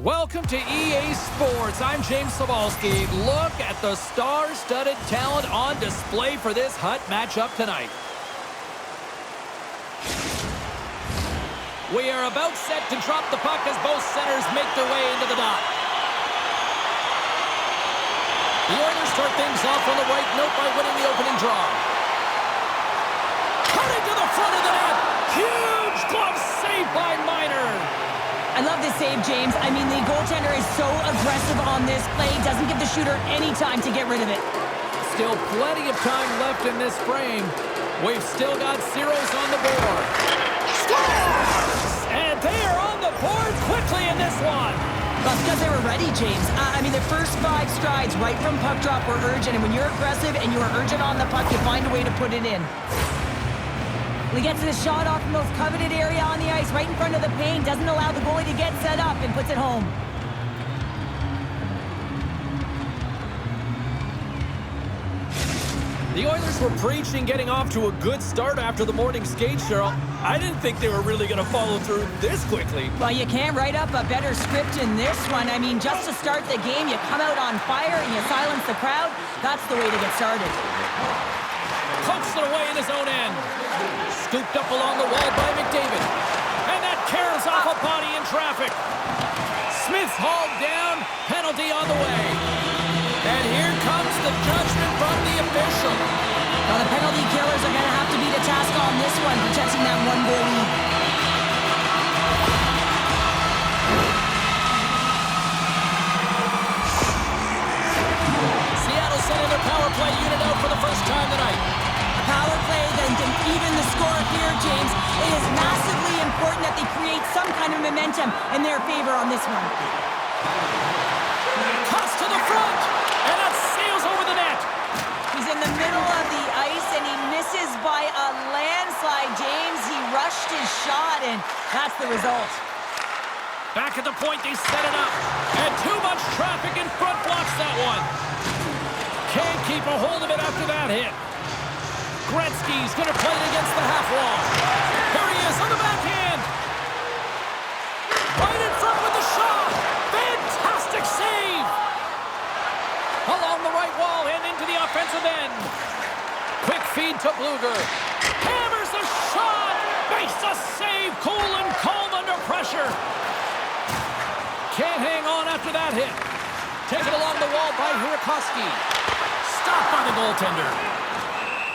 Welcome to EA Sports. I'm James Sabalski. Look at the star-studded talent on display for this hot matchup tonight. We are about set to drop the puck as both centers make their way into the dot. The Oilers start things off on the right note by winning the opening draw. Cutting to the front of the net. Huge glove save by Miner. I love this save, James. I mean, the goaltender is so aggressive on this play. Doesn't give the shooter any time to get rid of it. Still plenty of time left in this frame. We've still got zeros on the board. Scores! And they are on the board quickly in this one. That's because they were ready, James. I mean, the first 5 strides right from puck drop were urgent, and when you're aggressive and you are urgent on the puck, you find a way to put it in. He gets the shot off the most coveted area on the ice, right in front of the paint, doesn't allow the goalie to get set up, and puts it home. The Oilers were preaching getting off to a good start after the morning skate, Cheryl. I didn't think they were really going to follow through this quickly. Well, you can't write up a better script in this one. I mean, just to start the game, you come out on fire and you silence the crowd. That's the way to get started. Pokes it away in his own end. Scooped up along the wall by McDavid. And that carries off a body in traffic. Smith's hauled down. Penalty on the way. And here comes the judgment from the official. Well, the penalty killers are going to have to beat a task on this one, protecting that 1-goal lead. Seattle sending their power play unit out for the first time tonight. Power play then can even the score here, James. It is massively important that they create some kind of momentum in their favor on this one. Toss to the front, and that sails over the net. He's in the middle of the ice, and he misses by a landslide, James. He rushed his shot, and that's the result. Back at the point, they set it up. And too much traffic in front blocks that one. Can't keep a hold of it after that hit. Gretzky's going to play it against the half wall. There he is on the backhand. Right in front with the shot. Fantastic save. Along the right wall and into the offensive end. Quick feed to Bluger. Hammers the shot. Makes a save. Cool and calm under pressure. Can't hang on after that hit. Taken along the wall by Hirakoski. Stopped by the goaltender.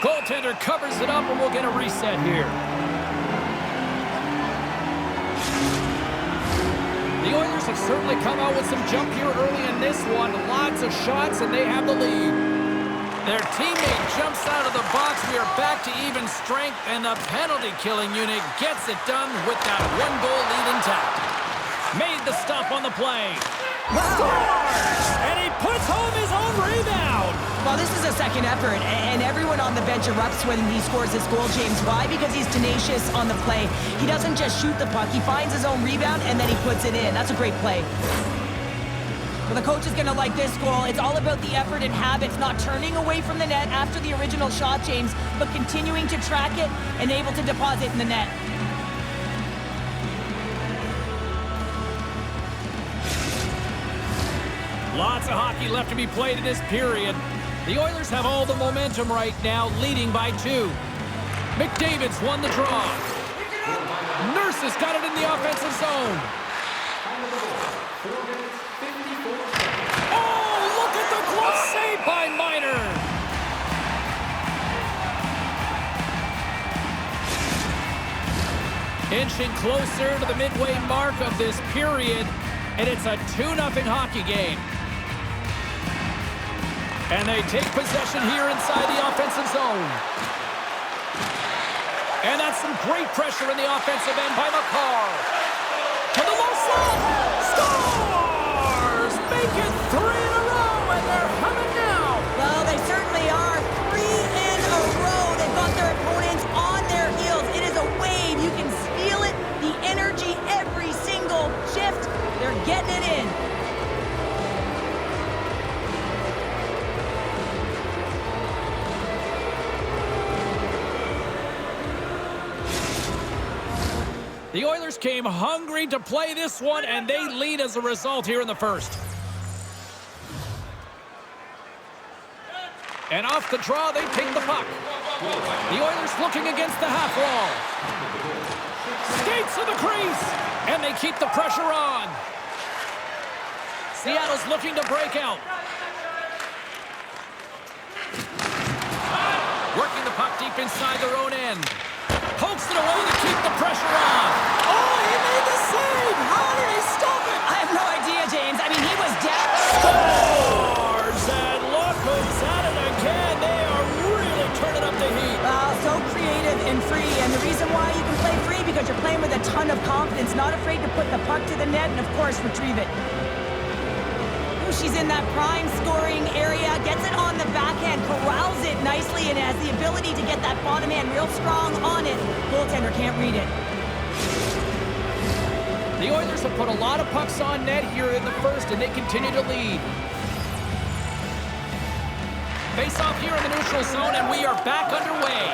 Goaltender covers it up, and we'll get a reset here. The Oilers have certainly come out with some jump here early in this one. Lots of shots, and they have the lead. Their teammate jumps out of the box. We are back to even strength, and the penalty-killing unit gets it done with that 1-goal lead intact. Made the stop on the play. Scores! And he puts home his own rebound. Well, this is a second effort, and everyone on the bench erupts when he scores this goal, James. Why? Because he's tenacious on the play. He doesn't just shoot the puck. He finds his own rebound, and then he puts it in. That's a great play. Well, the coach is going to like this goal. It's all about the effort and habits, not turning away from the net after the original shot, James, but continuing to track it and able to deposit in the net. Lots of hockey left to be played in this period. The Oilers have all the momentum right now, leading by 2. McDavid's won the draw. Nurse has got it in the offensive zone. Oh, look at the glove save by Miner. Inching closer to the midway mark of this period, and it's a 2-0 hockey game. And they take possession here inside the offensive zone. And that's some great pressure in the offensive end by McCarr. To the low slot. Scores! Make it 3 in a row, and they're humming now. Well, they certainly are. 3 in a row. They've got their opponents on their heels. It is a wave. You can feel it. The energy every single shift. They're getting it in. The The Oilers came hungry to play this one, and they lead as a result here in the first. And off the draw, they take the puck. The Oilers looking against the half wall. Skates to the crease, and they keep the pressure on. Seattle's looking to break out. Working the puck deep inside their own end. Pokes it away to keep the pressure on. Oh, he made the save! How did he stop it? I have no idea, James. I mean, he was down. Scores! And look who's at it again. They are really turning up the heat. So creative and free. And the reason why you can play free, because you're playing with a ton of confidence, not afraid to put the puck to the net and, of course, retrieve it. She's in that prime scoring area, gets it on the backhand, corrals it nicely, and has the ability to get that bottom hand real strong on it. Goaltender can't read it. The Oilers have put a lot of pucks on net here in the first, and they continue to lead. Face off here in the neutral zone, and we are back underway.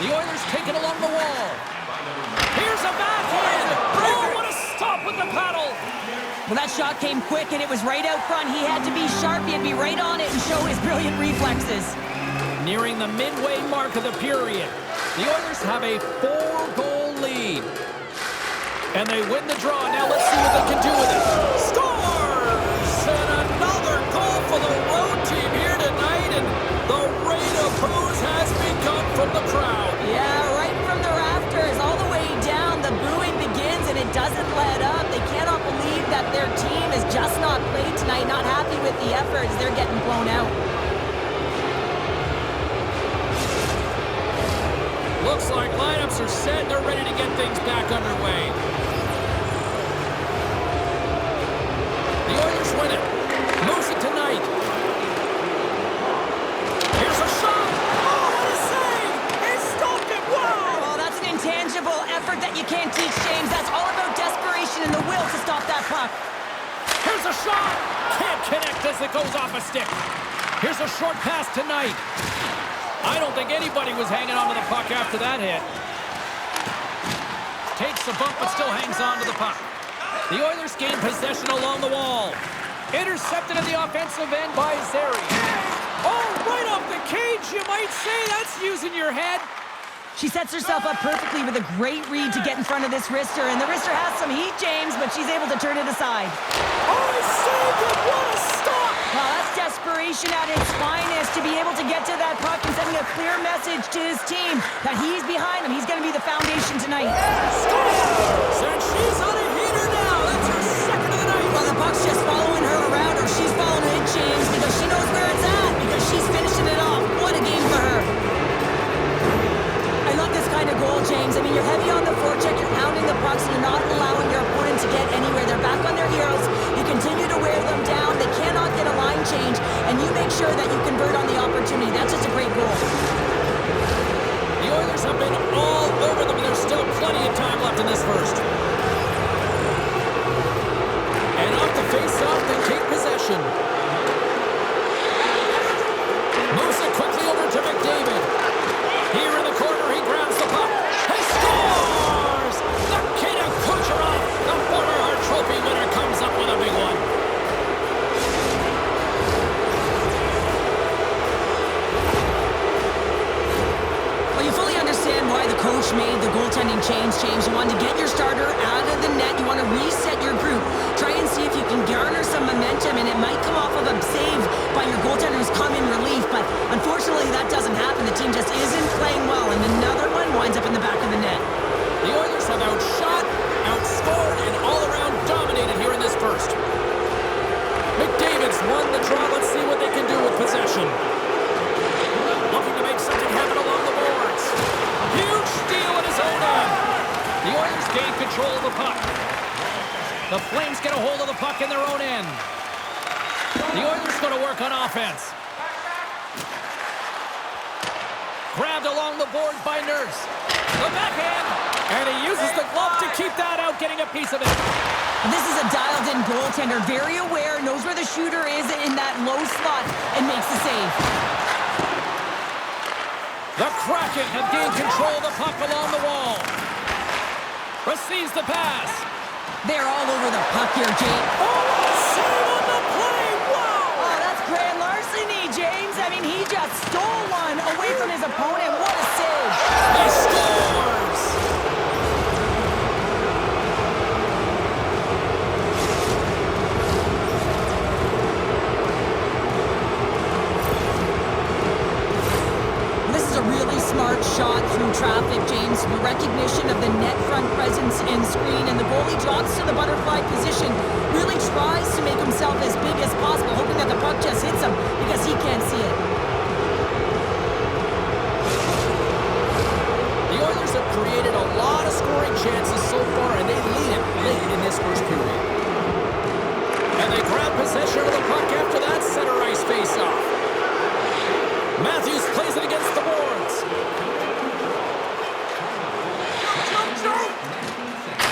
The Oilers take it along the wall. Here's a backhand! Oh, what a stop with the paddle! Well, that shot came quick, and it was right out front. He had to be sharp. He had to be right on it and show his brilliant reflexes. Nearing the midway mark of the period, the Oilers have a 4-goal lead. And they win the draw. Now let's see what they can do with it. Scores! And another goal for the road team here tonight. And the rate of boos has begun from the crowd. Yeah, right from the rafters, all the way down. The booing begins, and it doesn't let up. They cannot believe that their team has just not played tonight, not happy with the efforts. They're getting blown out. Looks like lineups are set. They're ready to get things back underway. The Oilers win it. Moves it tonight. Here's a shot. Oh, what a save! He stopped it. Wow! Oh, that's an intangible effort that you can't teach, James. That's all about desperation and the will to stop that puck. Here's a shot. Can't connect as it goes off a stick. Here's a short pass tonight. I don't think anybody was hanging on to the puck after that hit. Takes the bump, but still hangs on to the puck. The Oilers gain possession along the wall. Intercepted at the offensive end by Zeri. Oh, right off the cage, you might say. That's using your head. She sets herself up perfectly with a great read to get in front of this wrister. And the wrister has some heat, James, but she's able to turn it aside. Oh, he saved it. What a stop. Well, that's desperation at its finest, to be able to get to that puck and sending a clear message to his team that he's behind him. He's going to be the foundation tonight. Scores! And she's on a heater now. That's her second of the night. Well, the puck's just following her around, or she's following it, James, because she knows where it's at, because she's finishing it off. What a game for her. I love this kind of goal, James. I mean, you're heavy on the forecheck, you're pounding the pucks, and you're not allowing your opponent to get anywhere. They're back on their heels. You continue to wear them down. They cannot get a line change, and you make sure that you convert on the opportunity. That's just a great goal. The Oilers have been all over them, and there's still plenty of time left in this first. And off the face-off, they take possession. Moves it quickly over to McDavid. Here in the corner, he grabs the puck. He scores! The King of Kucherov, the former Hart Trophy winner, comes up with a big one. Well, you fully understand why the coach made the goaltending change, James. You want to get your starter out of the net. You want to reset your group. Try and see if you can garner some momentum, and it might come off of a save by your goaltender who's come in relief, but unfortunately that doesn't happen. The team just isn't playing well, and another one winds up in the back of the net. The Oilers have outshot, outscored, and all-around dominated here in this first. McDavid's won the draw. Let's see what they can do with possession. Looking to make something happen along the boards. Huge steal at his own end. The Oilers gain control of the puck. The Flames get a hold of the puck in their own end. The Oilers going to work on offense. Grabbed along the boards by Nurse. The backhand. And he uses the glove to keep that out, getting a piece of it. This is a dialed-in goaltender, very aware, knows where the shooter is in that low slot, and makes the save. The Kraken have gained control of the puck along the wall. Receives the pass. They're all over the puck here, James. Oh, save on the play! Wow! Oh, that's grand larceny, James. I mean, he just stole one away from his opponent. What a save. He scores! This is a really smart shot through traffic, James. The recognition of the net front presence and screen, and the goalie drops to the butterfly position, really tries to make himself as big as possible, hoping that the puck just hits him because he can't see it. The Oilers have created a lot of scoring chances so far, and they lead it late in this first period. And they grab possession of the puck after that center ice face-off. Matthews plays it against the boards.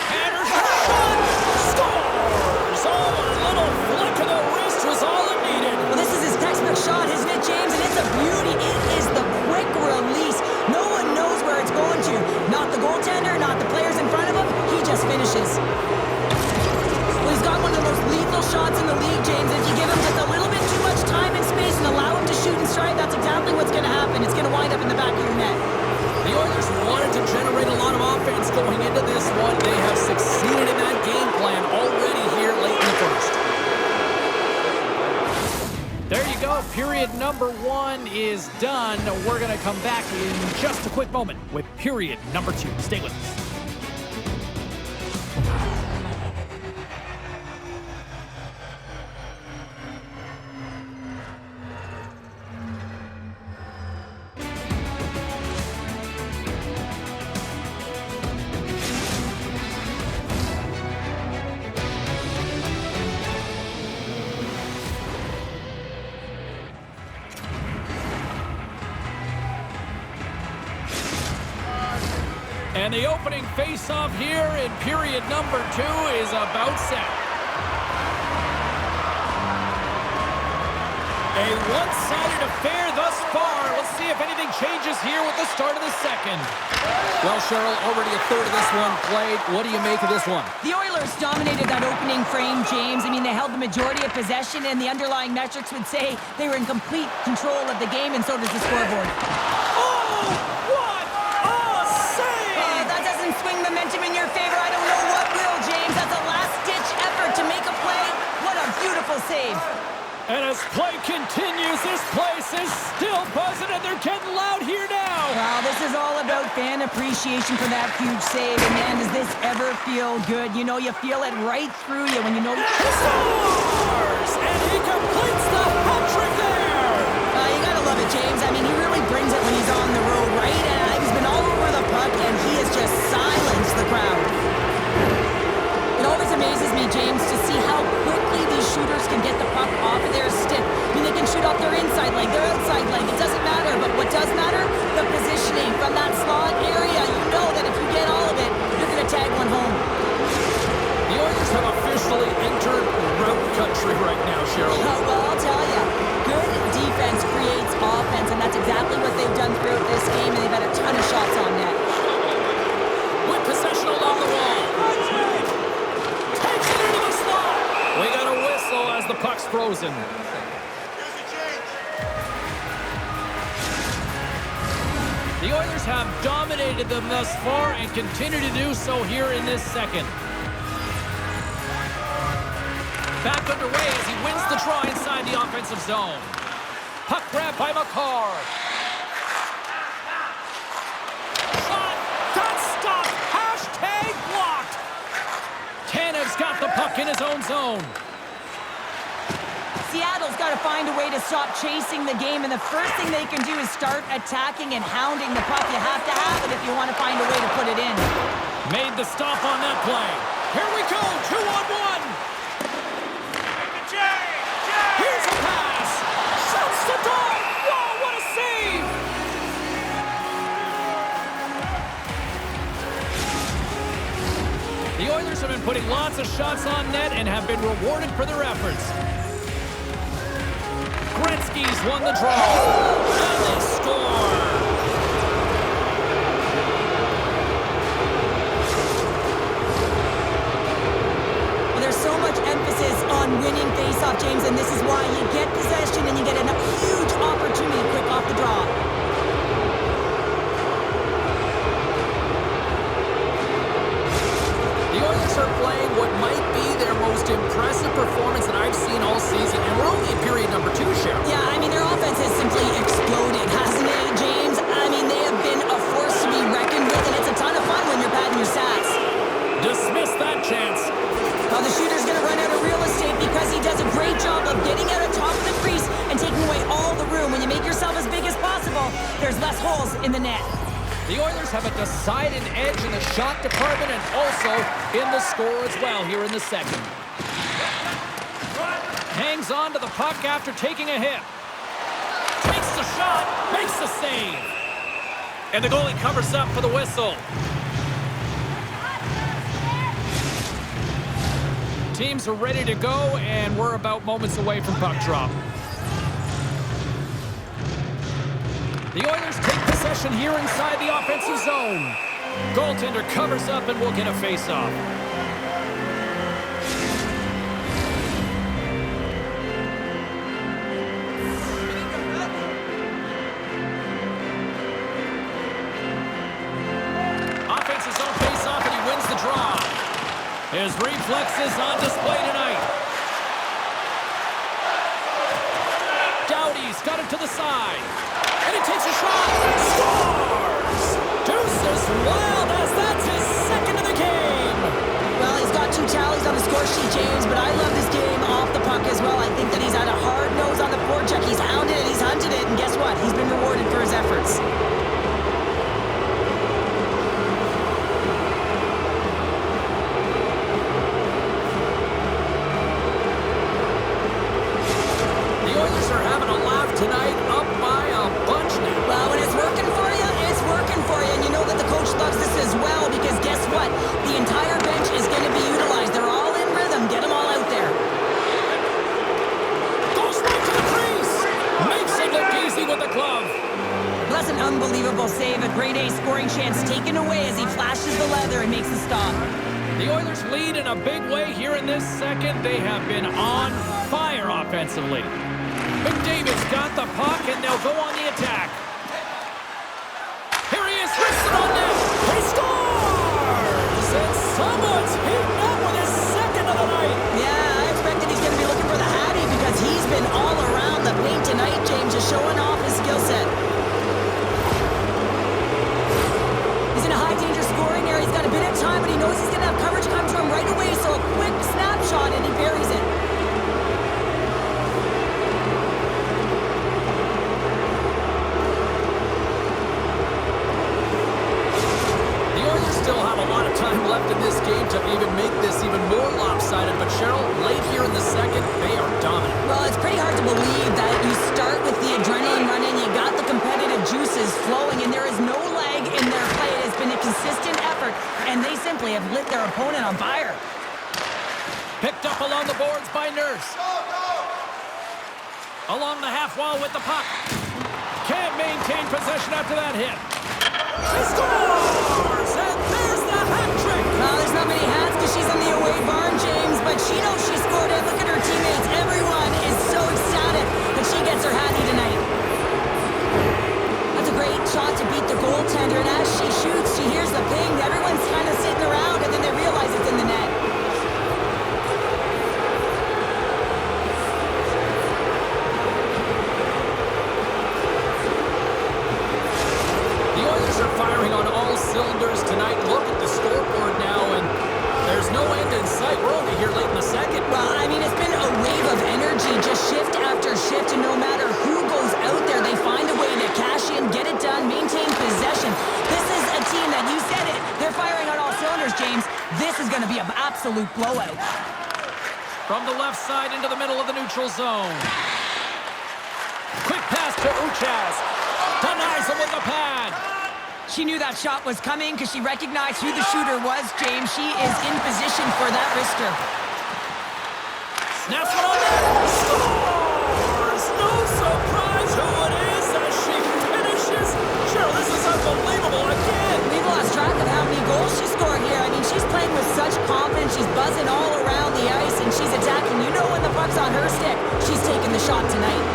Anderson shot! Scores! Oh, a little flick of the wrist was all it needed. Well, this is his textbook shot, isn't it, James? And it's a beauty. It is the quick release. No one knows where it's going to. Not the goaltender, not the players in front of him. He just finishes. Well, he's got one of the most lethal shots in the league, James. If you give him just a little bit too much time and space and allow him to shoot and strike, that's exactly what's going to happen. It's going to wind up in the back of your net. The Oilers wanted to generate a lot of offense going into this one. They have succeeded in that game plan already here late in the first. There you go. Period number 1 is done. We're going to come back in just a quick moment with period number 2. Stay with us. And the opening face-off here in period number 2 is about set. A one-sided affair thus far. Let's see if anything changes here with the start of the second. Well, Cheryl, already a third of this one played. What do you make of this one? The Oilers dominated that opening frame, James. I mean, they held the majority of possession, and the underlying metrics would say they were in complete control of the game, and so does the scoreboard. Swing momentum in your favor. I don't know what will, James. That's a last-ditch effort to make a play. What a beautiful save. And as play continues, this place is still buzzing, and they're getting loud here now. Wow, this is all about fan appreciation for that huge save. And man, does this ever feel good. You know, you feel it right through you when you know... He scores! And he completes the hat-trick there. You gotta love it, James. I mean, he really brings it when he's on the road, right? And he's been all over the puck, and he has just silenced the crowd. It always amazes me, James, to see how quickly these shooters can get the puck off of their stick. I mean, they can shoot off their inside leg, their outside leg. It doesn't matter, but what does matter? The positioning from that slot area. You know that if you get all of it, you're going to tag one home. The Oilers have officially entered route country right now, Cheryl. Well, I'll tell you, good defense creates offense, and that's exactly what they've done throughout this game, and they've had a ton of shots on net. With possession along the wall. Takes it into the slot. We got a whistle as the puck's frozen. The Oilers have dominated them thus far and continue to do so here in this second. Back underway as he wins the draw inside the offensive zone. Puck grab by McCarr. Shot! Got stopped! Hashtag blocked! Tanev's got the puck in his own zone. Seattle's got to find a way to stop chasing the game, and the first thing they can do is start attacking and hounding the puck. You have to have it if you want to find a way to put it in. Made the stop on that play. Here we go, 2-on-1. Here's a pass. Shoots the goal. Whoa, what a save. The Oilers have been putting lots of shots on net and have been rewarded for their efforts. Gretzky's won the draw. And they score. face-off, James, and this is why you get possession and you get a huge opportunity quick off the draw. The Oilers are playing what might be their most impressive performance that I've seen all season, and we're only in period number 2, Cheryl. Yeah, I mean, their offense has simply exploded, hasn't it, James? I mean, they have been a force to be reckoned with, and it's a ton of fun when you're patting your stats. Dismiss that chance. Well, the shooter's going to run out of real estate because he does a great job of getting out on top of the crease and taking away all the room. When you make yourself as big as possible, there's less holes in the net. The Oilers have a decided edge in the shot department and also in the score as well here in the second. Hangs on to the puck after taking a hit. Takes the shot, makes the save. And the goalie covers up for the whistle. Teams are ready to go, and we're about moments away from puck drop. The Oilers take possession here inside the offensive zone. Goaltender covers up and we'll get a face-off. Offensive zone face-off, and he wins the draw. His reflexes on display tonight. Doughty's got it to the side. And he takes a shot. Scores! Deuces wild as that's his second of the game. Well, he's got 2 tallies on the score sheet, James, but I love this game off the puck as well. I think that he's had a hard nose on the forecheck. He's hounded it, he's hunted it, and guess what? He's been rewarded for his efforts. Tonight, up by a bunch now. Well, when it's working for you, it's working for you. And you know that the coach loves this as well because guess what? The entire bench is going to be utilized. They're all in rhythm. Get them all out there. Goes right to the crease. Makes it look easy with the glove. Well, that's an unbelievable save. A grade A scoring chance taken away as he flashes the leather and makes the stop. The Oilers lead in a big way here in this second. They have been on fire offensively. McDavid's got the puck, and they'll go on the attack. Here he is, wrists it on net. He scores! And someone's heating up with his second of the night. Yeah, I expected he's going to be looking for the Hattie because he's been all around the paint tonight, James, just showing off his skill set. He's in a high-danger scoring area. He's got a bit of time, but he knows he's going to have coverage come to him right away, so a quick snapshot, and he buries it. Still have a lot of time left in this game to even make this even more lopsided, but Cheryl, late here in the second, they are dominant. Well, it's pretty hard to believe that you start with the adrenaline running, you got the competitive juices flowing, and there is no lag in their play. It has been a consistent effort, and they simply have lit their opponent on fire. Picked up along the boards by Nurse. Along the half wall with the puck. Can't maintain possession after that hit. She scores! And there's the hat trick! Well, there's not many hats because she's in the away barn, James, but she knows she scored it. Look at her teammates. Everyone is so ecstatic that she gets her hattie tonight. That's a great shot to beat the goaltender, and as she shoots, she hears the ping. Everyone's kind of sitting around, and then they realize it's in the net. Are firing on all cylinders tonight. Look at the scoreboard now, and there's no end in sight. We're only here late in the second. Well, I mean, it's been a wave of energy, just shift after shift, and no matter who goes out there, they find a way to cash in, get it done, maintain possession. This is a team that, you said it, they're firing on all cylinders, James. This is going to be an absolute blowout. From the left side into the middle of the neutral zone. Quick pass to Uchas. Denies him with the pad. She knew that shot was coming because she recognized who the shooter was, James. She is in position for that wrister. Snaps one on net. Scores! No surprise who it is as she finishes. Cheryl, this is unbelievable again. We've lost track of how many goals she scored here. I mean, she's playing with such confidence. She's buzzing all around the ice, and she's attacking. You know when the puck's on her stick, shot tonight.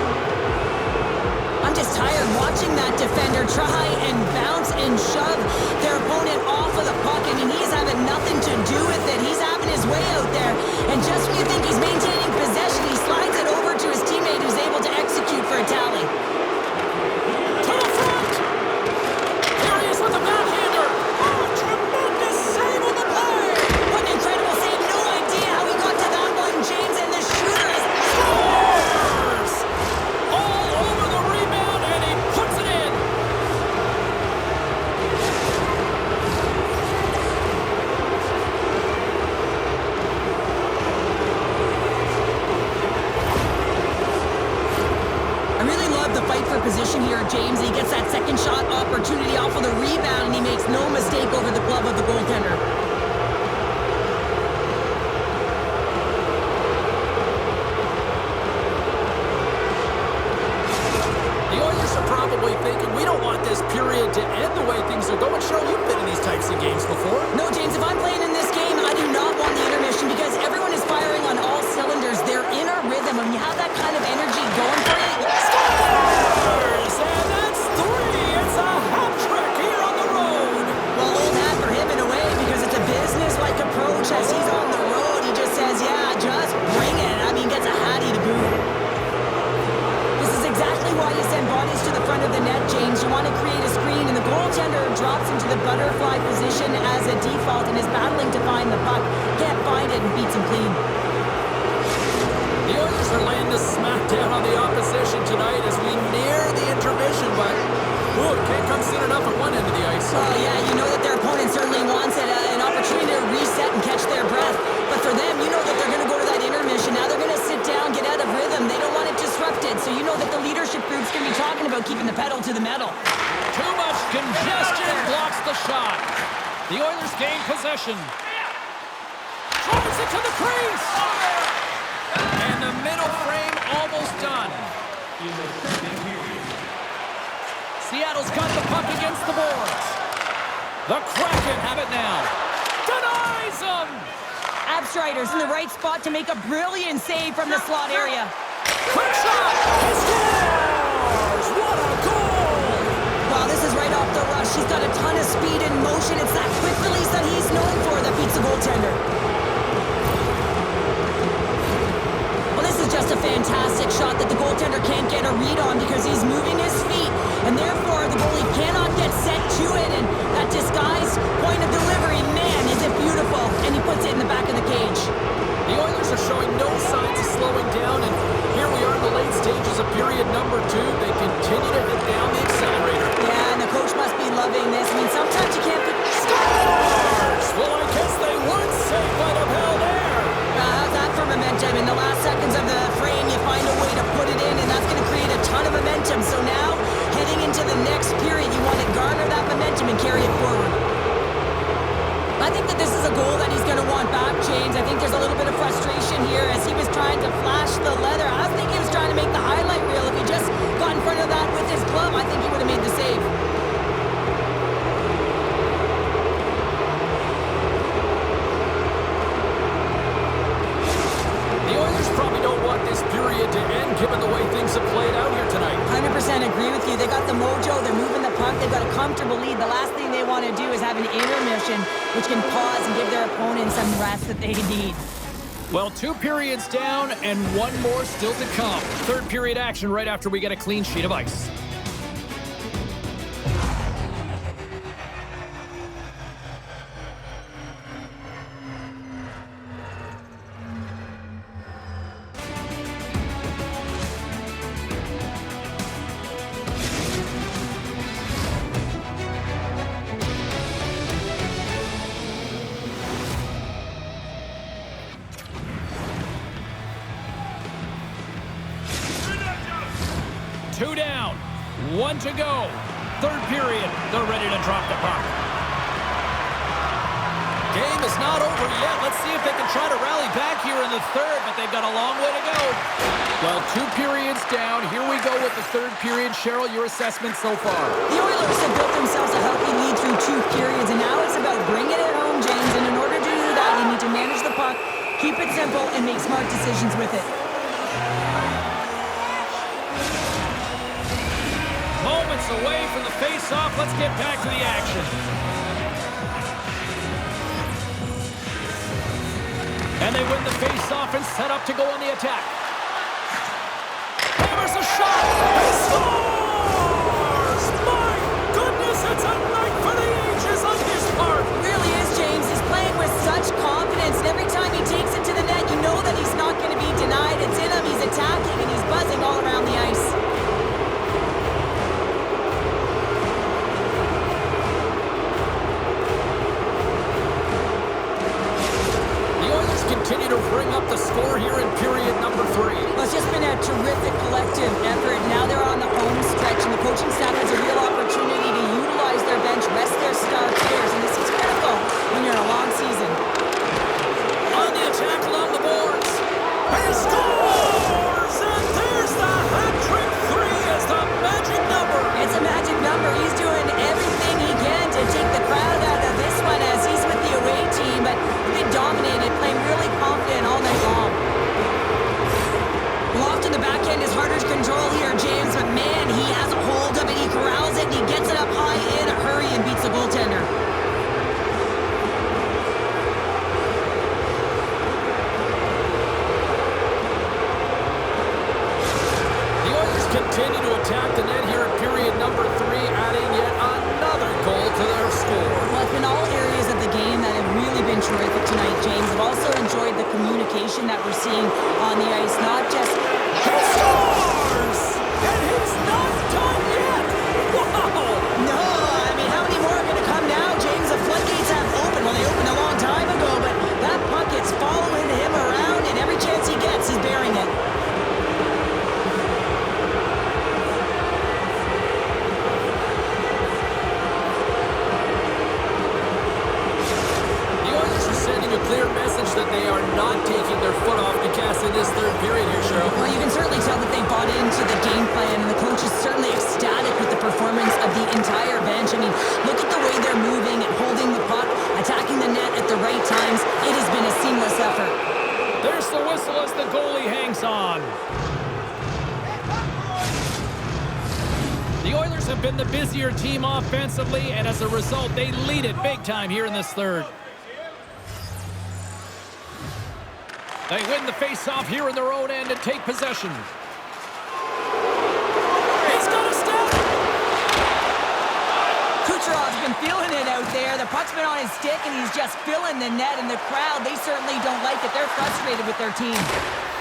I'm just tired watching that defender try and bounce and shove their opponent off of the puck. I mean, he's having nothing to do with it. He's having his way out there. And just when you think he's maintaining possession, he slides it over to his teammate who's able to execute for a tally. To the front! Here he is with the backhander! Oh, tremendous save on the play! What an incredible save. No idea how he got to that one, James. And the shooter is... Scores! All over the rebound, and he puts it in! I really love the fight for position here, James. He gets that second shot opportunity off of the rebound, and he makes no mistake over the glove of the goaltender. The Oilers are probably thinking, we don't want this period to end the way things are going. Cheryl, you've been in these types of games before. No, James, if I'm playing in this game, I do not want the intermission because everyone is firing on all cylinders. They're in a rhythm, and you have that kind of energy going for you. Scores! And that's three! It's a hat trick here on the road! Well, old hat for him in a way because it's a business-like approach as he's on the road. He just says, yeah, just bring it. I mean, gets a hattie to boot. This is exactly why you send bodies to the front of the net, James. You want to create a screen, and the goaltender drops into the butterfly position as a default and is battling to find the puck. Can't find it and beats him clean. The Oilers are laying the smackdown on the opposition tonight as we near the intermission, but it can't come soon enough at one end of the ice. Oh, yeah, you know that their opponent certainly wants it, an opportunity to reset and catch their breath. But for them, you know that they're going to go to that intermission. Now they're going to sit down, get out of rhythm. They don't want it disrupted. So you know that the leadership group's going to be talking about keeping the pedal to the metal. Too much congestion blocks the shot. The Oilers gain possession. Drives it to the crease. And the middle frame almost done. Seattle's got the puck against the boards. The Kraken have it now. Denies them. Abstrider's in the right spot to make a brilliant save from the slot area. Quick shot. He scores. What a goal. Wow, this is right off the rush. He's got a ton of speed and motion. It's that quick release that he's known for that beats the goaltender. Well, this is just a fantastic shot that the goaltender can't get a read on because he's moving his feet, and therefore the goalie cannot get set to it, and that disguised point of delivery, man, is it beautiful, and he puts it in the back of the cage. The Oilers are showing no signs of slowing down, and here we are in the late stages of period number 2. They continue to hit down the accelerator. Yeah, and the coach must be loving this. I mean, sometimes you can't... Scores! Well, I guess they weren't safe by the bell there. How's that for momentum? In the last seconds of the frame, you find a way to put it in, and that's going to create a ton of momentum. So now, heading into the next period, you want to garner that momentum and carry it forward. I think that this is a goal that he's going to want back, James. I think there's a little bit of frustration here as he was trying to flash the leather. I think he was trying to make the highlight reel. If he just got in front of that with his glove, I think he would have made the save. The Oilers probably don't want this period to end given the way things have played out here tonight. 100% agree with you. They got the mojo. They're moving the puck. They've got a comfortable lead. The last thing they want to do is have an intermission, which can pause and give their opponents some rest that they need. Well, 2 periods down and 1 more still to come. Third period action right after we get a clean sheet of ice. Two down, 1 to go. Third period, they're ready to drop the puck. Game is not over yet. Let's see if they can try to rally back here in the third, but they've got a long way to go. Well, 2 periods down. Here we go with the third period. Cheryl, your assessment so far? The Oilers have built themselves a healthy lead through 2 periods, and now it's about bringing it home, James. And in order to do that, you need to manage the puck, keep it simple, and make smart decisions with it. steps away from the face-off. Let's get back to the action. And they win the face-off and set up to go on the attack. Hammers a shot. He scores! My goodness, it's a night for the ages on his part. Really is, James. He's playing with such confidence. And every time he takes it to the net, you know that he's not going to be denied. It's in him. He's attacking, and he's buzzing all around the ice. Continue to bring up the score here in period number 3. Well, it's just been a terrific collective effort. Now they're on the home stretch, and the coaching staff has a real opportunity to utilize their bench, rest their star players, and this is critical when you're in a long season. On the attack along the boards. He scores! And there's the hat-trick 3 as the magic number. It's a magic number. He's doing everything he can to take the crowd out of this one as he's with the away team, but they dominated, playing really confident all night long. Well, off to the back end is harder to control here, James, but man, he has a hold of it, he corrals it, and he gets it up high in a hurry and beats the goaltender. The Oilers continue to attack the net here in period number 3, adding yet another goal to their score. Well, it's been all areas of the game that have really been terrific tonight, James. I've also enjoyed the communication that we're seeing on the ice, not just... He scores! And he's not done yet! Wow! No, I mean, how many more are going to come now, James? The floodgates have opened. Well, they opened a long time ago, but that puck is following him around, and every chance he gets, he's bearing it. Clear message that they are not taking their foot off the gas in this third period here, Cheryl. Well, you can certainly tell that they bought into the game plan, and the coach is certainly ecstatic with the performance of the entire bench. I mean, look at the way they're moving and holding the puck, attacking the net at the right times. It has been a seamless effort. There's the whistle as the goalie hangs on. The Oilers have been the busier team offensively, and as a result, they lead it big time here in this third. They win the face-off here in their own end and take possession. He's got a step! Kucherov's been feeling it out there. The puck's been on his stick, and he's just filling the net. And the crowd, they certainly don't like it. They're frustrated with their team.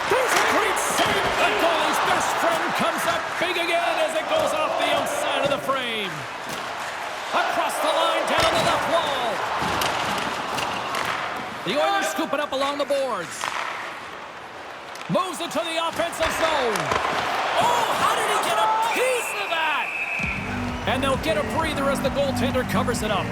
There's a great save! The goalie's best friend comes up big again as it goes off the outside of the frame. Across the line, down the left wall. The Oilers scoop it up along the boards. Moves it to the offensive zone. Oh, how did he get a piece of that? And they'll get a breather as the goaltender covers it up.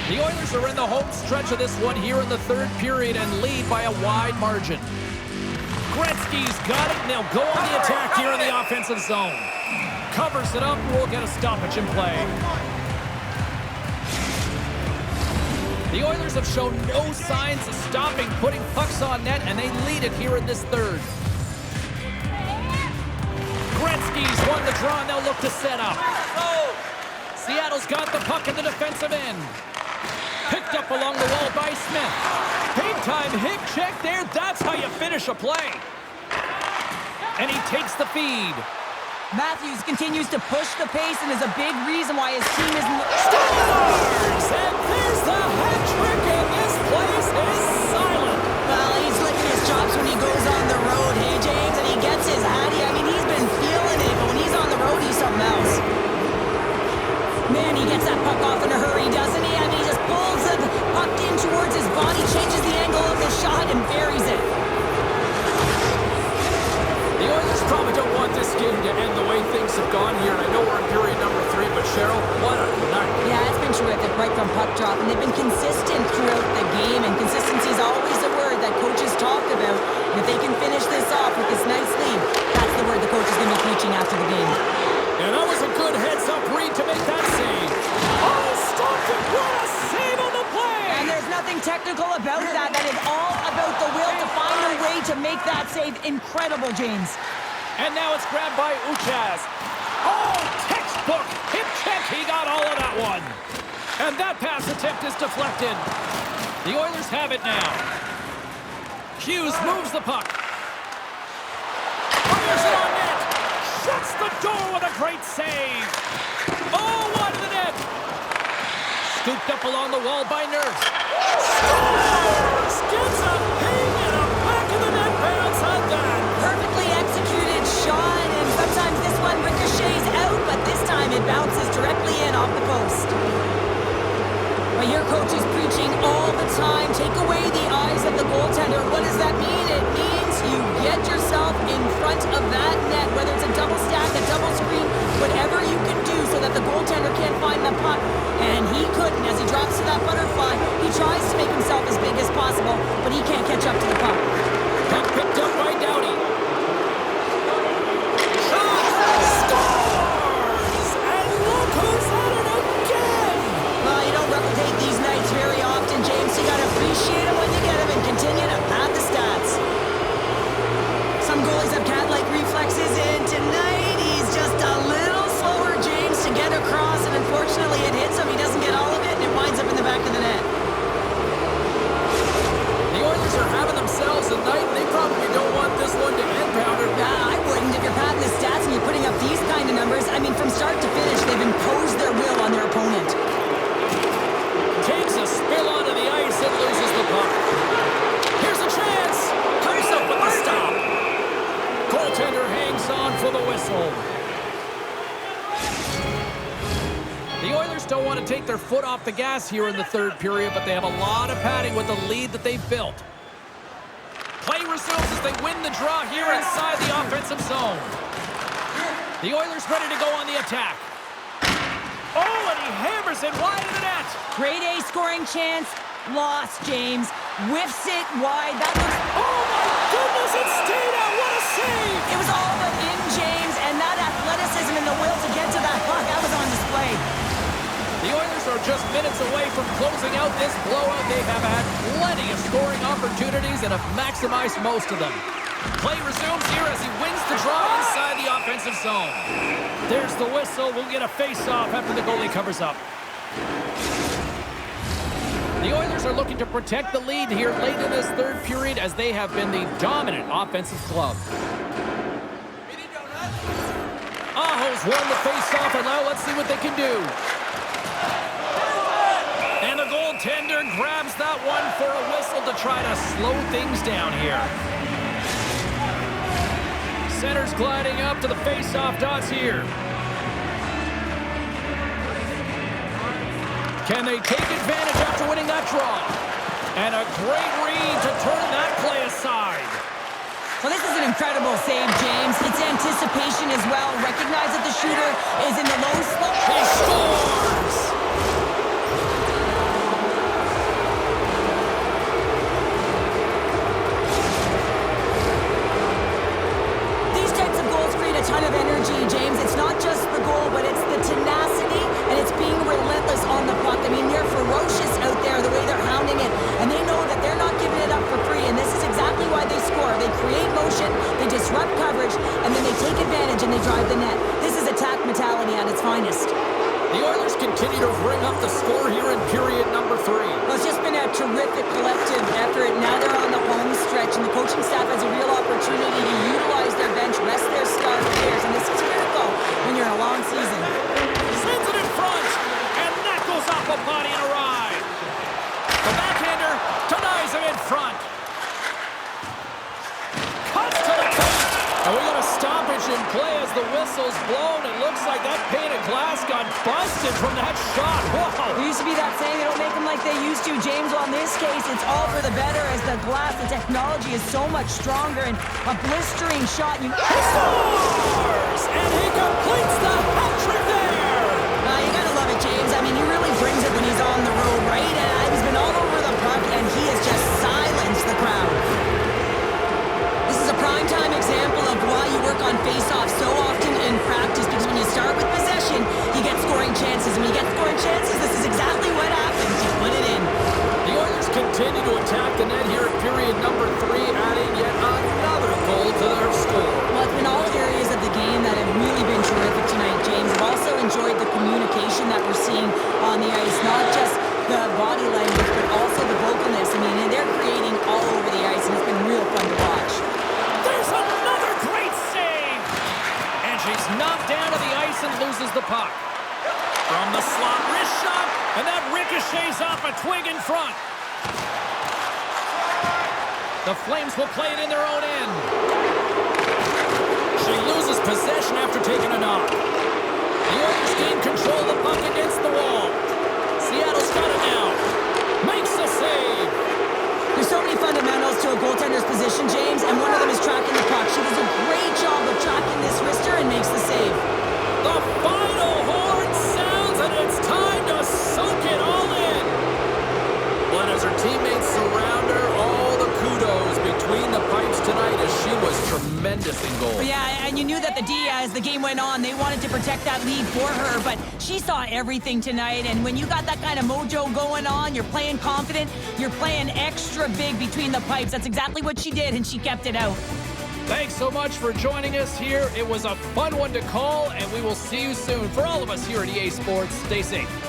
The Oilers are in the home stretch of this one here in the third period and lead by a wide margin. Gretzky's got it, and they'll go on the attack here in the offensive zone. Covers it up, we'll get a stoppage in play. The Oilers have shown no signs of stopping putting pucks on net, and they lead it here in this third. Gretzky's won the draw, and they'll look to set up. Seattle's got the puck in the defensive end. Picked up along the wall by Smith. Big time hip check there. That's how you finish a play. And he takes the feed. Matthews continues to push the pace and is a big reason why his team isn't... Scores! And there's the hat trick, and this place is silent. Well, he's licking his chops when he goes on the road, hey, James, and he gets his hattie. I mean, he's been feeling it, but when he's on the road, he's something else. Man, he gets that puck off in a hurry, doesn't he? I mean, he just pulls the puck in towards his body, changes the angle of the shot, and buries it. The Oilers probably don't want this game to end the way things have gone here. And I know we're in period number 3, but Cheryl, what a night. Yeah, it's been terrific right from puck drop, and they've been consistent throughout the game, and consistency is always a word that coaches talk about. And if they can finish this off with this nice lead, that's the word the coach is going to be preaching after the game. And that was a good heads-up read to make that save. Oh, stopped it! What a save on the play! And there's nothing technical about that. That is all about the will to find a way to make that save. Incredible, James. And now it's grabbed by Uchas. Oh, textbook hip check. He got all of that one. And that pass attempt is deflected. The Oilers have it now. Hughes moves the puck. Fires it on net. Shuts the door with a great save. Oh, wide of the net. Scooped up along the wall by Nurse. Scores! Gets a ping and a back of the net bounce on that. Perfectly executed shot, and sometimes this one ricochets out, but this time it bounces directly in off the post. But your coach is preaching all the time. Take away the eyes of the goaltender. What does that mean? It means you get yourself in front of that net, whether it's a double stack, a double screen, whatever you can do so that the goaltender can't find the puck. And he couldn't. As he drops to that butterfly, he tries to make himself as big as possible, but he can't catch up to the puck. Puck picked up by Doughty. Scores! And look who's at it again! Well, you don't replicate these nights very often, James. You got to appreciate them when you get them and continue to pad the stats. Some goalies have cat-like reflexes, and tonight he's just a little slower, James, to get across, and unfortunately it hits him. He doesn't get all of it, and it winds up in the back of the net. The Oilers are having themselves a night, and they probably don't want this one to end, Pounder. I wouldn't if you're padding the stats and you're putting up these kind of numbers. I mean, from start to finish, they've imposed their will on their opponent. Takes a spill onto the ice and loses the puck. Here's a chance. Comes up with the stop. Goaltender hangs on for the whistle. The Oilers don't want to take their foot off the gas here in the third period, but they have a lot of padding with the lead that they've built. Play resumes as they win the draw here inside the offensive zone. The Oilers ready to go on the attack. Oh, and he hammers it wide of the net. Grade A scoring chance. Lost, James. Whiffs it wide. That was... Oh, my goodness, it stayed out. What a save. It was all but in, James, and that athleticism and the will to get to that puck, that was on display. The Oilers are just minutes away from closing out this blowout. They have had plenty of scoring opportunities and have maximized most of them. Play resumes here as he wins the draw inside the offensive zone. There's the whistle. We'll get a face-off after the goalie covers up. The Oilers are looking to protect the lead here late in this third period as they have been the dominant offensive club. Aho's won the face-off, and now let's see what they can do. And the goaltender grabs that one for a whistle to try to slow things down here. Center's gliding up to the face-off dots here. Can they take advantage after winning that draw? And a great read to turn that play aside. Well, this is an incredible save, James. It's anticipation as well. Recognize that the shooter is in the low slot. He scores! These types of goals create a ton of energy, James. It's not just the goal, but it's the tenacity and it's being relentless on the puck. I mean, they're ferocious out there, the way they're hounding it, and they know that they're not giving it up for free, and this is exactly why they score. They create motion, they disrupt coverage, and then they take advantage and they drive the net. This is attack mentality at its finest. The Oilers continue to bring up the score here in period number 3. Well, it's just been a terrific collective effort. Now they're on the home stretch, and the coaching staff has a real opportunity to utilize their bench, rest their star players, and this is critical when you're in a long season. Sends it in front, and that goes off a body and a ride. The backhander denies him in front. Cuts to the coast, and we got a stoppage in play as the whistle's blown. It looks like that pane of glass got busted from that shot. Whoa! There used to be that saying, they don't make them like they used to, James. Well, in this case, it's all for the better as the glass, the technology is so much stronger, and a blistering shot. He scores! And he completes the hat trick there! You gotta love it, James. I mean, he really brings it when he's on the road, right? And he's been all over the puck, and he has just silenced the crowd. This is a primetime example of why you work on face-off so often in practice, because when you start with possession, you get scoring chances. And when you get scoring chances, this is exactly what happens. You put it in. The Oilers continue to attack the net here at period number 3, adding yet another goal to their score. Well, it's been all here twig in front. The Flames will play it in their own end. She loses possession after taking a knock. The Oilers gain control of the puck against the wall. Seattle's got it now. Makes the save. There's so many fundamentals to a goaltender's position, James, and one of them is tracking the puck. She does a great job of tracking this wrister and makes the save. The final horn sounds, and it's time to soak it all in. But as her teammates surround her, all the kudos between the pipes tonight as she was tremendous in goal. Yeah, and you knew that the D, as the game went on, they wanted to protect that lead for her, but she saw everything tonight, and when you got that kind of mojo going on, you're playing confident, you're playing extra big between the pipes. That's exactly what she did, and she kept it out. Thanks so much for joining us here. It was a fun one to call, and we will see you soon. For all of us here at EA Sports, stay safe.